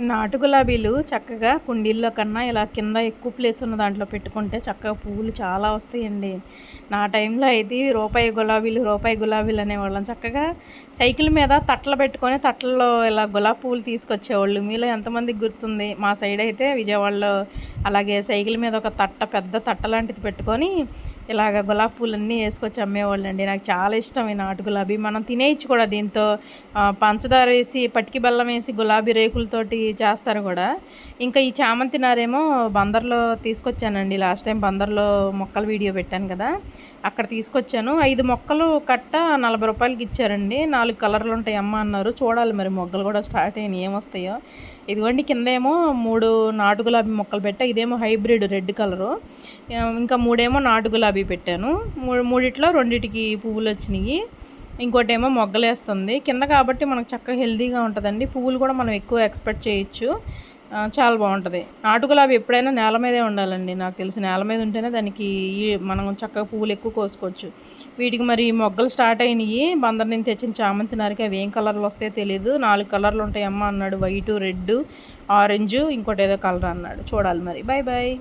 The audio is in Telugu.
నాటు గులాబీలు చక్కగా కుండీల్లో కన్నా ఇలా కింద ఎక్కువ ప్లేస్ ఉన్న దాంట్లో పెట్టుకుంటే చక్కగా పువ్వులు చాలా వస్తాయండి. నా టైంలో అయితే రూపాయి గులాబీలు అనేవాళ్ళం. చక్కగా సైకిల్ మీద తట్టలు పెట్టుకొని తట్టల్లో ఇలా గులాబీ పువ్వులు తీసుకొచ్చేవాళ్ళు. మీలో ఎంతమందికి గుర్తుంది? మా సైడ్ అయితే విజయవాడలో అలాగే సైకిల్ మీద ఒక పెద్ద తట్ట లాంటిది పెట్టుకొని ఇలాగ గులాబీ పూలన్నీ వేసుకొచ్చి అమ్మేవాళ్ళండి. నాకు చాలా ఇష్టం ఈ నాటు గులాబీ. మనం తినేయచ్చు కూడా దీంతో. పంచదార వేసి పటికి బెల్లం వేసి గులాబీ రేకులతోటి చేస్తారు కూడా. ఇంకా ఈ చామంతి నారేమో బందర్లో తీసుకొచ్చానండి. లాస్ట్ టైం బందర్లో మొక్కల వీడియో పెట్టాను కదా, అక్కడ తీసుకొచ్చాను. 5 మొక్కలు కట్ట 40 రూపాయలకి ఇచ్చారండి. 4 కలర్లు ఉంటాయి అమ్మ అన్నారు. చూడాలి మరి మొగ్గలు కూడా స్టార్ట్ అయినాయి ఏమొస్తాయో. ఇదిగోండి కిందేమో 3 నాటు గులాబీ మొక్కలు పెట్టా. ఇదేమో హైబ్రిడ్ రెడ్ కలరు. ఇంకా 3 ఏమో నాటు గులాబీ పెట్టాను. మూడిట్లో 2టికి పువ్వులు వచ్చినాయి. ఇంకోటేమో మొగ్గలేస్తుంది కింద కాబట్టి మనకు చక్కగా హెల్తీగా ఉంటుందండి. పువ్వులు కూడా మనం ఎక్కువ ఎక్స్పెక్ట్ చేయొచ్చు. చాలా బాగుంటుంది. నాటు గులాబీ ఎప్పుడైనా నేల మీదే ఉండాలండి. నాకు తెలిసి నేల మీద ఉంటేనే దానికి మనం చక్కగా పువ్వులు ఎక్కువ కోసుకోవచ్చు. వీటికి మరి మొగ్గలు స్టార్ట్ అయినాయి. బందర్ నుంచి తెచ్చిన చామంతి నారికి అవి ఏం కలర్లు వస్తాయో తెలియదు. 4 కలర్లు ఉంటాయి అమ్మ అన్నాడు. వైటు, రెడ్, ఆరెంజ్, ఇంకోటి ఏదో కలర్ అన్నాడు. చూడాలి మరి. Bye bye.